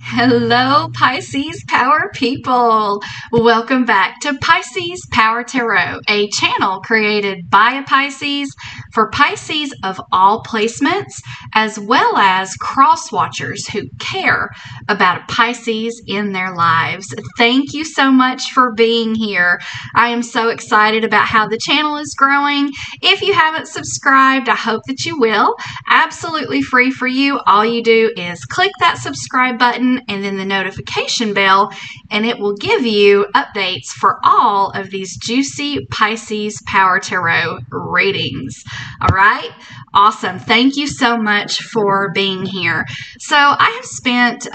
Hello, Pisces Power people. Welcome back to Pisces Power Tarot, a channel created by a Pisces for Pisces of all placements, as well as cross-watchers who care about a Pisces in their lives. Thank you so much for being here. I am so excited about how the channel is growing. If you haven't subscribed, I hope that you will. Absolutely free for you. All you do is click that subscribe button and then the notification bell, and it will give you updates for all of these juicy Pisces Power Tarot readings. All right? Awesome. Thank you so much for being here. So I have spent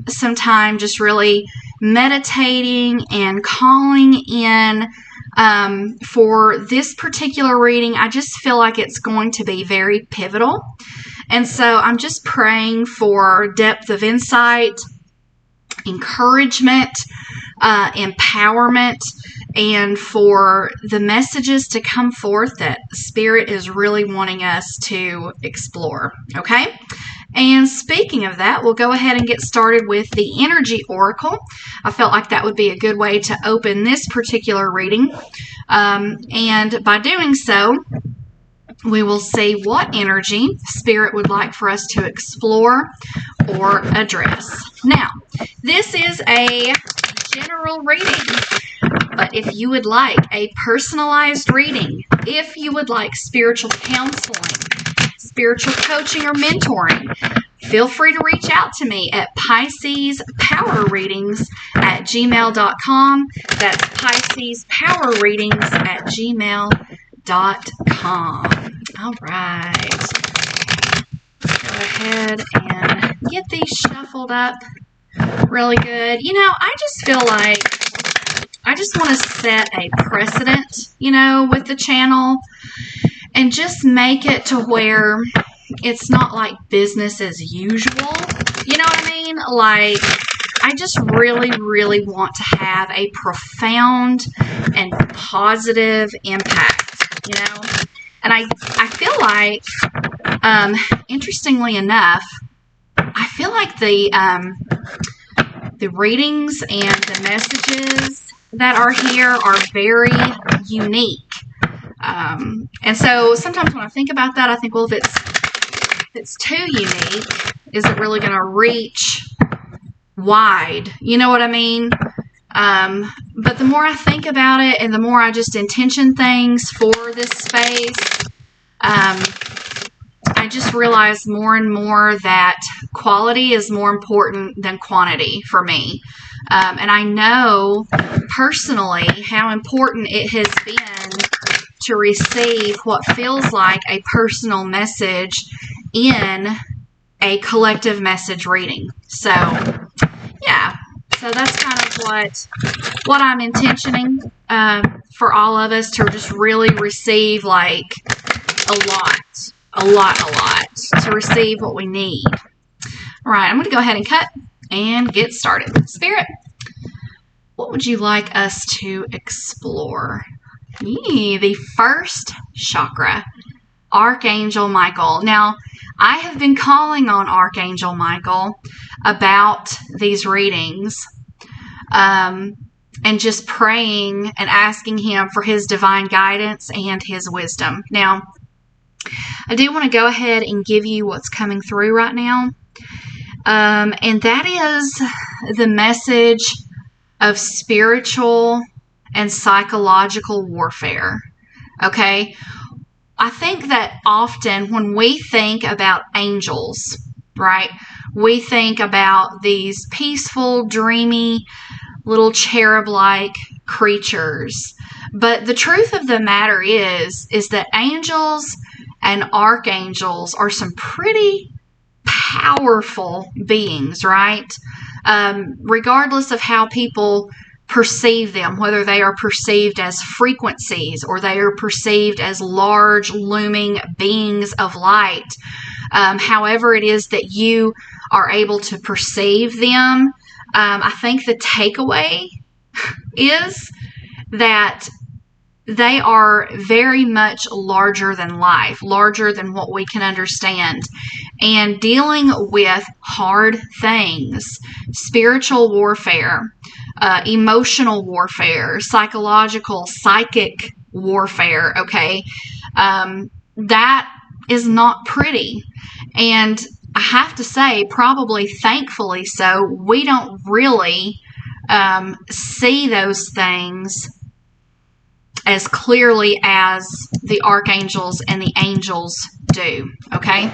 some time just really meditating and calling in for this particular reading. I just feel like it's going to be very pivotal. And so I'm just praying for depth of insight, encouragement, empowerment, and for the messages to come forth that Spirit is really wanting us to explore. Okay? And speaking of that, we'll go ahead and get started with the Energy Oracle. I felt like that would be a good way to open this particular reading. And by doing so, we will see what energy Spirit would like for us to explore or address. Now, this is a general reading, but if you would like a personalized reading, if you would like spiritual counseling, spiritual coaching, or mentoring, feel free to reach out to me at piscespowerreadings@gmail.com. That's piscespowerreadings@gmail.com. All right. Let's go ahead and get these shuffled up really good. You know, I just feel like I just want to set a precedent, with the channel and just make it to where it's not like business as usual. You know what I mean? Like, I just really, really want to have a profound and positive impact, And I feel like, interestingly enough, I feel like the readings and the messages that are here are very unique. And so sometimes when I think about that, I think, well, if it's too unique, is it really going to reach wide? You know what I mean? But the more I think about it and the more I just intention things for this space, I just realize more and more that quality is more important than quantity for me. And I know personally how important it has been to receive what feels like a personal message in a collective message reading. So, yeah. So that's kind of what I'm intentioning for all of us to just really receive, like, a lot, to receive what we need. All right, I'm going to go ahead and cut and get started. Spirit, what would you like us to explore? The first chakra, Archangel Michael. Now, I have been calling on Archangel Michael about these readings and just praying and asking him for his divine guidance and his wisdom. Now, I do want to go ahead and give you what's coming through right now. And that is the message of spiritual and psychological warfare. Okay? I think that often when we think about angels, right, we think about these peaceful, dreamy, little cherub-like creatures. But the truth of the matter is that angels and archangels are some pretty powerful beings, right? Regardless of how people perceive them, whether they are perceived as frequencies or they are perceived as large, looming beings of light. However it is that you are able to perceive them, I think the takeaway is that they are very much larger than life, larger than what we can understand. And dealing with hard things, spiritual warfare, emotional warfare, psychological, psychic warfare, okay? That is not pretty. And I have to say, probably thankfully so, we don't really see those things as clearly as the archangels and the angels do, okay?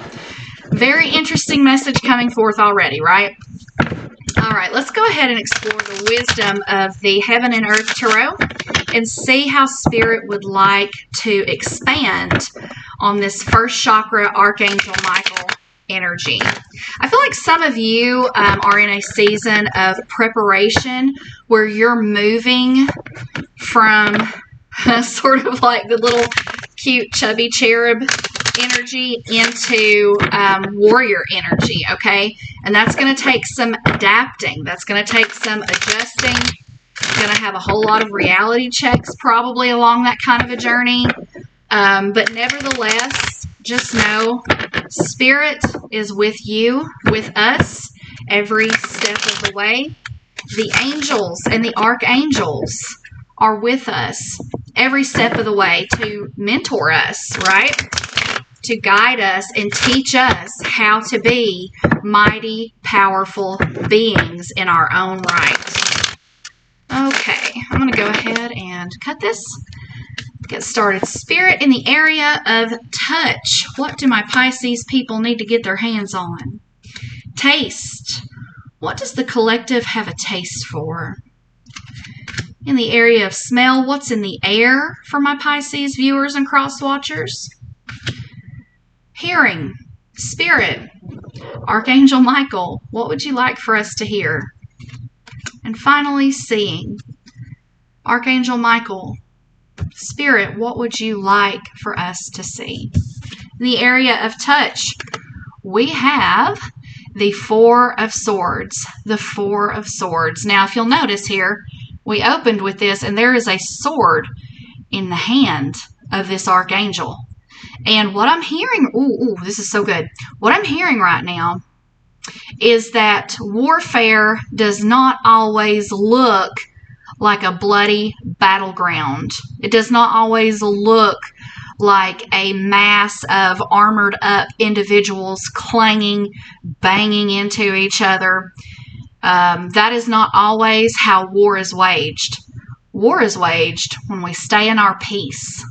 Very interesting message coming forth already, right? All right, let's go ahead and explore the wisdom of the Heaven and Earth Tarot and see how Spirit would like to expand on this first chakra, Archangel Michael energy. I feel like some of you are in a season of preparation where you're moving from sort of like the little cute chubby cherub energy into warrior energy, okay? And that's going to take some adapting. That's going to take some adjusting. Going to have a whole lot of reality checks probably along that kind of a journey. But nevertheless, just know Spirit is with you, with us, every step of the way. The angels and the archangels are with us every step of the way to mentor us, right? To guide us and teach us how to be mighty, powerful beings in our own right. Okay, I'm going to go ahead and cut this. Get started. Spirit, in the area of touch, what do my Pisces people need to get their hands on? Taste. What does the collective have a taste for? In the area of smell, what's in the air for my Pisces viewers and cross watchers? Hearing. Spirit. Archangel Michael, what would you like for us to hear? And finally, seeing. Archangel Michael, Spirit, what would you like for us to see? In the area of touch, we have the Four of Swords. The Four of Swords. Now, if you'll notice here, we opened with this, and there is a sword in the hand of this archangel. And what I'm hearing, this is so good. What I'm hearing right now is that warfare does not always look like a bloody battleground. It does not always look like a mass of armored up individuals clanging, banging into each other. That is not always how war is waged. War is waged when we stay in our peace.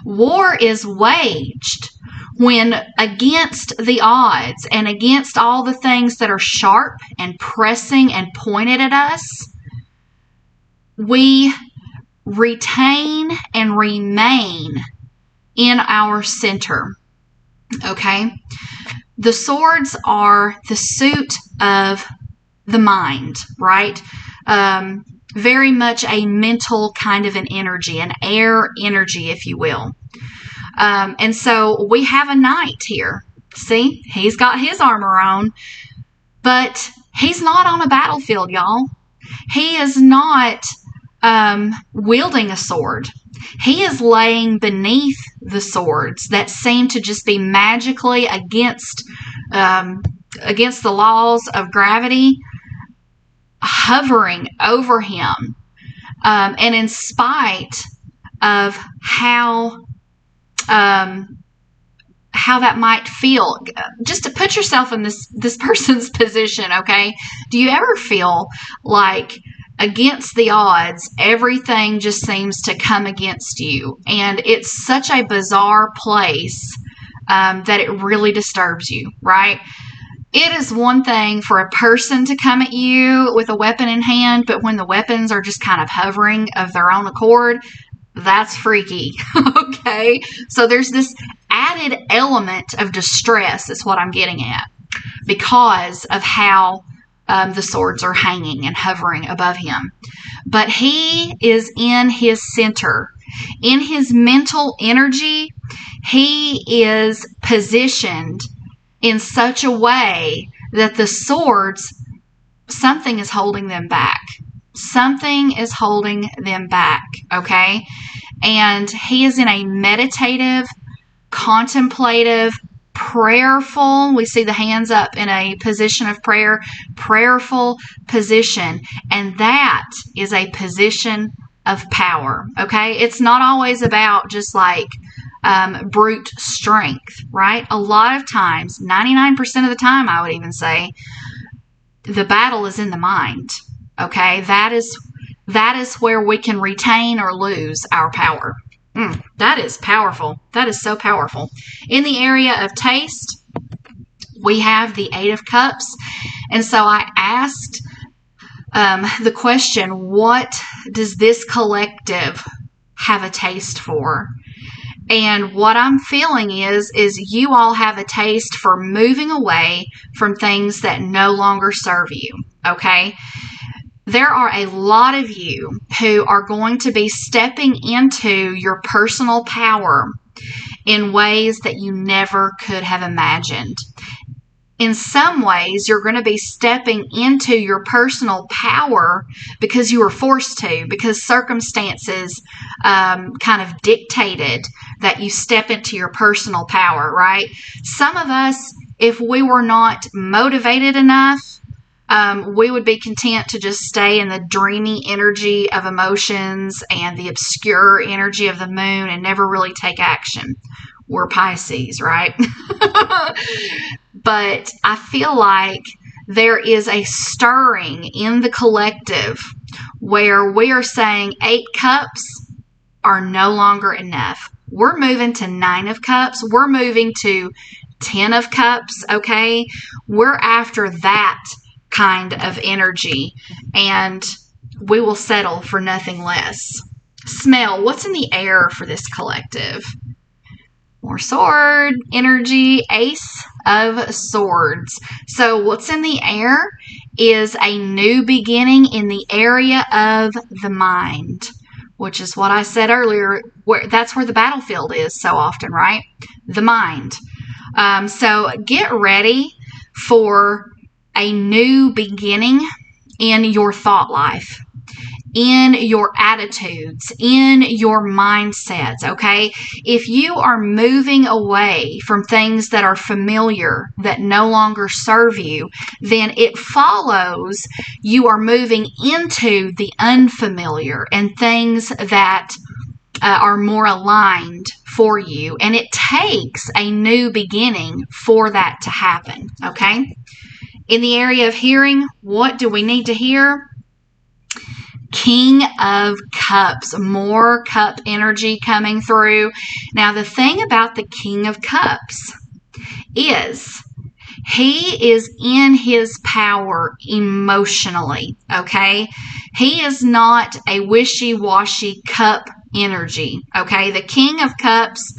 War is waged when, against the odds and against all the things that are sharp and pressing and pointed at us, we retain and remain in our center. Okay? The swords are the suit of the mind, right? Very much a mental kind of an energy, an air energy, if you will. And so we have a knight here. See, he's got his armor on, but he's not on a battlefield, y'all. He is not wielding a sword. He is laying beneath the swords that seem to just be magically against the laws of gravity, hovering over him, and in spite of how that might feel, just to put yourself in this person's position, okay? Do you ever feel like against the odds, everything just seems to come against you, and it's such a bizarre place that it really disturbs you, right? It is one thing for a person to come at you with a weapon in hand, but when the weapons are just kind of hovering of their own accord, that's freaky, okay? So there's this added element of distress is what I'm getting at because of how the swords are hanging and hovering above him. But he is in his center. In his mental energy, he is positioned in such a way that the swords, something is holding them back. Something is holding them back, okay? And he is in a meditative, contemplative, prayerful, we see the hands up in a position of prayer, prayerful position. And that is a position of power, okay? It's not always about just like brute strength, right? A lot of times, 99% of the time, I would even say, the battle is in the mind, okay? That is where we can retain or lose our power. That is powerful. That is so powerful. In the area of taste, we have the Eight of Cups. And so I asked the question, what does this collective have a taste for? And what I'm feeling is you all have a taste for moving away from things that no longer serve you, okay? There are a lot of you who are going to be stepping into your personal power in ways that you never could have imagined. In some ways, you're going to be stepping into your personal power because you were forced to, because circumstances kind of dictated that you step into your personal power, right? Some of us, if we were not motivated enough, we would be content to just stay in the dreamy energy of emotions and the obscure energy of the moon and never really take action. We're Pisces, right? But I feel like there is a stirring in the collective where we are saying 8 cups are no longer enough. We're moving to 9 of cups. We're moving to 10 of cups, okay? We're after that kind of energy, and we will settle for nothing less. Smell. What's in the air for this collective? More sword energy, Ace of Swords. So what's in the air is a new beginning in the area of the mind, which is what I said earlier. That's where the battlefield is so often, right? The mind. So get ready for a new beginning in your thought life, in your attitudes, in your mindsets, okay? If you are moving away from things that are familiar, that no longer serve you, then it follows you are moving into the unfamiliar and things that are more aligned for you. And it takes a new beginning for that to happen, okay? In the area of hearing, what do we need to hear? King of Cups, more cup energy coming through. Now, the thing about the King of Cups is he is in his power emotionally, okay? He is not a wishy-washy cup energy, okay? The King of Cups,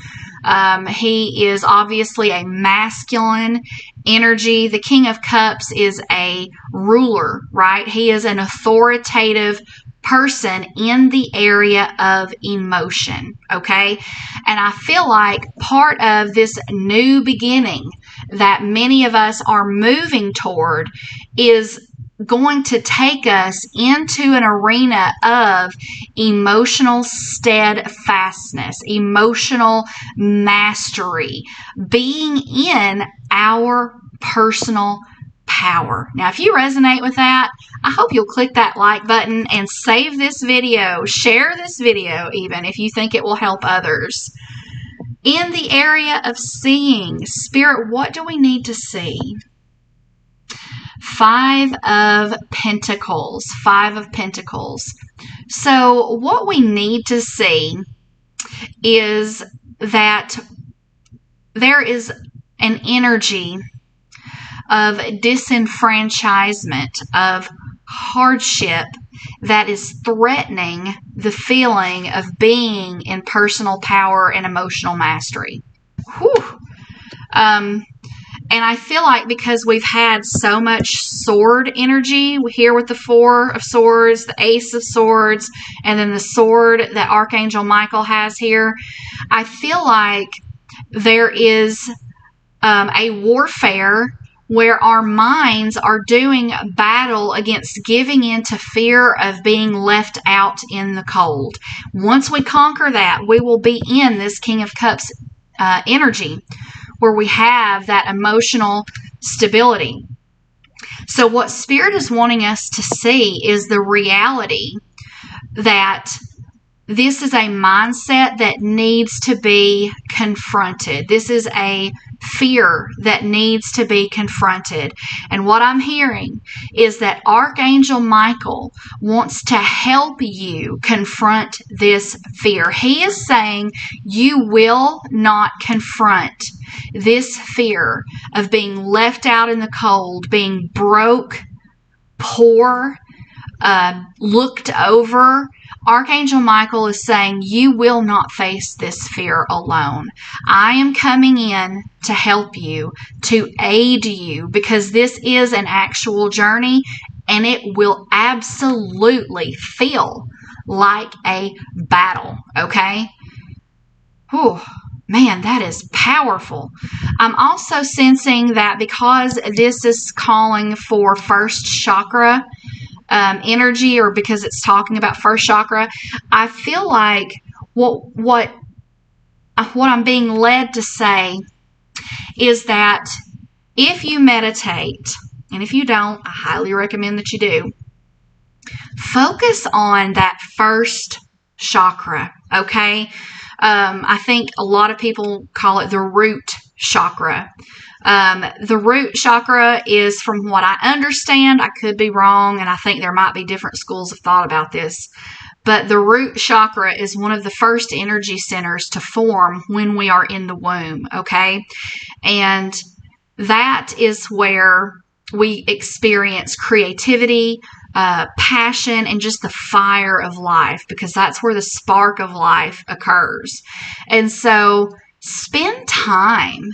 he is obviously a masculine energy. The King of Cups is a ruler, right? He is an authoritative person in the area of emotion, okay? And I feel like part of this new beginning that many of us are moving toward is going to take us into an arena of emotional steadfastness, emotional mastery, being in our personal power. Now, if you resonate with that, I hope you'll click that like button and save this video. Share this video even if you think it will help others. In the area of seeing, Spirit, what do we need to see? 5 of Pentacles. 5 of Pentacles. So what we need to see is that there is an energy of disenfranchisement, of hardship that is threatening the feeling of being in personal power and emotional mastery. Whew. And I feel like because we've had so much sword energy here with the 4 of Swords, the Ace of Swords, and then the sword that Archangel Michael has here, I feel like there is a warfare where our minds are doing battle against giving in to fear of being left out in the cold. Once we conquer that, we will be in this King of Cups energy where we have that emotional stability. So what Spirit is wanting us to see is the reality that this is a mindset that needs to be confronted. This is a fear that needs to be confronted. And what I'm hearing is that Archangel Michael wants to help you confront this fear. He is saying you will not confront this fear of being left out in the cold, being broke, poor, looked over. Archangel Michael is saying you will not face this fear alone. I am coming in to help you, to aid you, because this is an actual journey and it will absolutely feel like a battle, okay? Whew. Man, that is powerful. I'm also sensing that because this is calling for first chakra energy, or because it's talking about first chakra, I feel like what I'm being led to say is that if you meditate, and if you don't, I highly recommend that you do, focus on that first chakra, okay? I think a lot of people call it the root chakra. The root chakra is, from what I understand, I could be wrong, and I think there might be different schools of thought about this, but the root chakra is one of the first energy centers to form when we are in the womb, okay? And that is where we experience creativity, passion, and just the fire of life, because that's where the spark of life occurs. And so spend time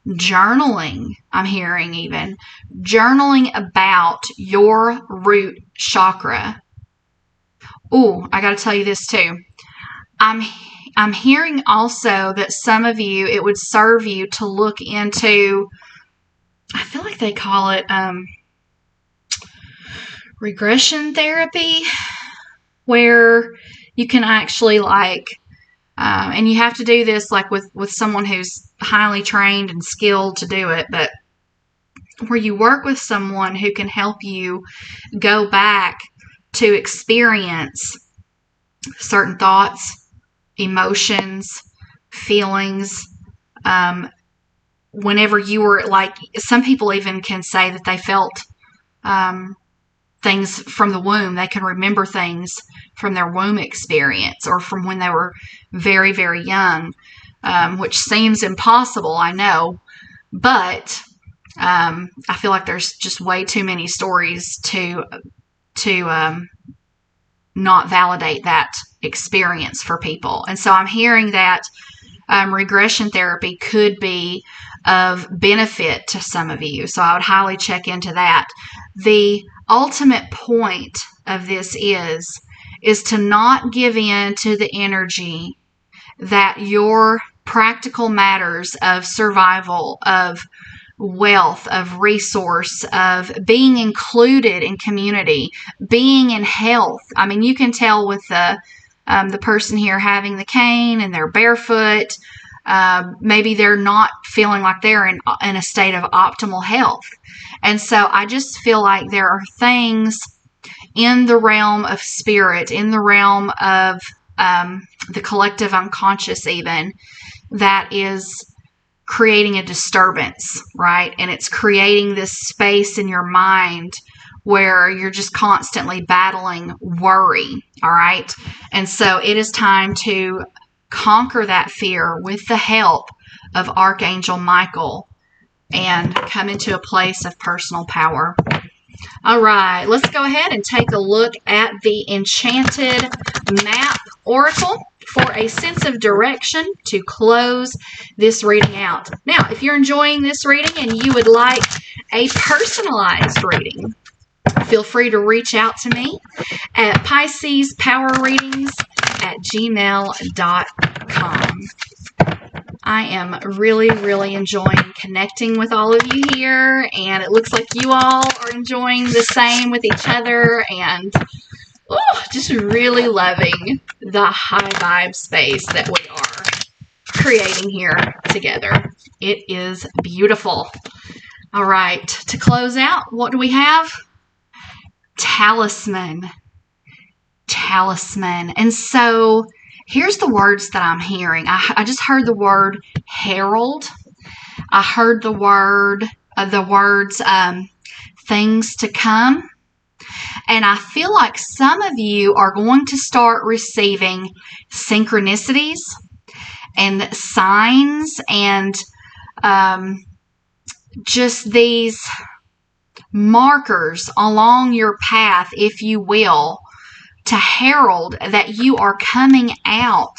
journaling. I'm hearing even journaling about your root chakra. Ooh, I got to tell you this too. I'm hearing also that some of you, it would serve you to look into, I feel like they call it regression therapy, where you can actually and you have to do this like with someone who's highly trained and skilled to do it, but where you work with someone who can help you go back to experience certain thoughts, emotions, feelings, whenever you were some people even can say that they felt things from the womb. They can remember things from their womb experience or from when they were very, very young, which seems impossible, I know, but I feel like there's just way too many stories to not validate that experience for people. And so I'm hearing that regression therapy could be of benefit to some of you. So I would highly check into that. The ultimate point of this is to not give in to the energy that your practical matters of survival, of wealth, of resource, of being included in community, being in health. I mean, you can tell with the person here having the cane and they're barefoot. Maybe they're not feeling like they're in a state of optimal health. And so I just feel like there are things in the realm of spirit, in the realm of the collective unconscious even, that is creating a disturbance, right? And it's creating this space in your mind where you're just constantly battling worry, all right? And so it is time to conquer that fear with the help of Archangel Michael and come into a place of personal power. All right, let's go ahead and take a look at the Enchanted Map Oracle for a sense of direction to close this reading out. Now, if you're enjoying this reading and you would like a personalized reading, feel free to reach out to me at piscespowerreadings@gmail.com. I am really, really enjoying connecting with all of you here, and it looks like you all are enjoying the same with each other, and just really loving the high vibe space that we are creating here together. It is beautiful. All right, to close out, what do we have? Talisman. Talisman. And so here's the words that I'm hearing. I just heard the word herald. I heard the words things to come. And I feel like some of you are going to start receiving synchronicities and signs and just these markers along your path, if you will, to herald that you are coming out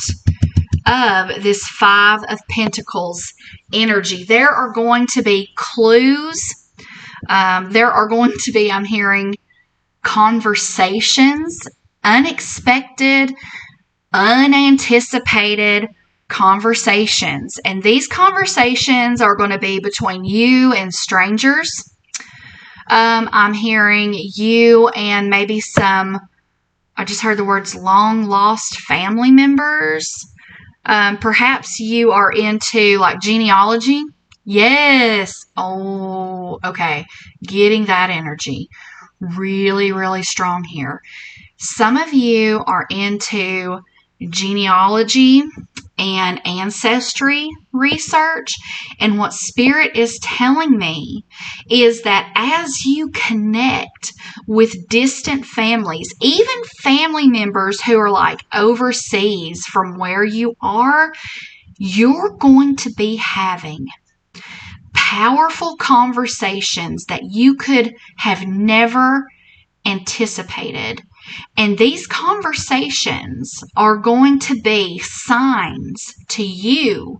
of this Five of Pentacles energy. There are going to be clues. There are going to be, I'm hearing, conversations, unexpected, unanticipated conversations. And these conversations are going to be between you and strangers. I'm hearing you and maybe some, I just heard the words long lost family members. Perhaps you are into like genealogy. Yes. Oh, okay. Getting that energy. Really, really strong here. Some of you are into genealogy and ancestry research, and what Spirit is telling me is that as you connect with distant families, even family members who are like overseas from where you are, you're going to be having powerful conversations that you could have never anticipated. And these conversations are going to be signs to you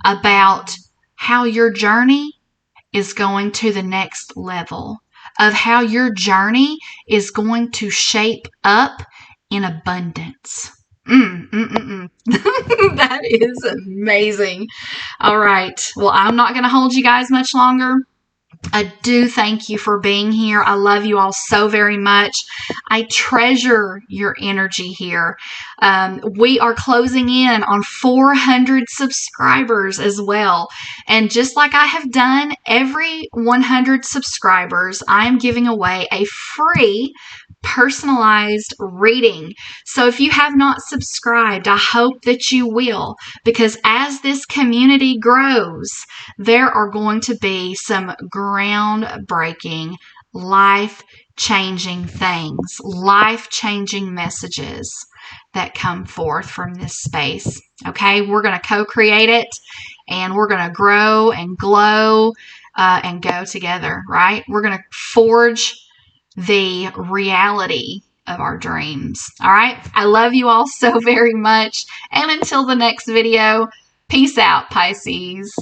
about how your journey is going to the next level, of how your journey is going to shape up in abundance. That is amazing. All right. Well, I'm not going to hold you guys much longer. I do thank you for being here. I love you all so very much. I treasure your energy here. We are closing in on 400 subscribers as well. And just like I have done every 100 subscribers, I am giving away a free personalized reading. So if you have not subscribed, I hope that you will, because as this community grows, there are going to be some groundbreaking, life-changing things, life-changing messages that come forth from this space. Okay, we're going to co-create it, and we're going to grow and glow and go together, right? We're going to forge the reality of our dreams. All right. I love you all so very much. And until the next video, peace out, Pisces.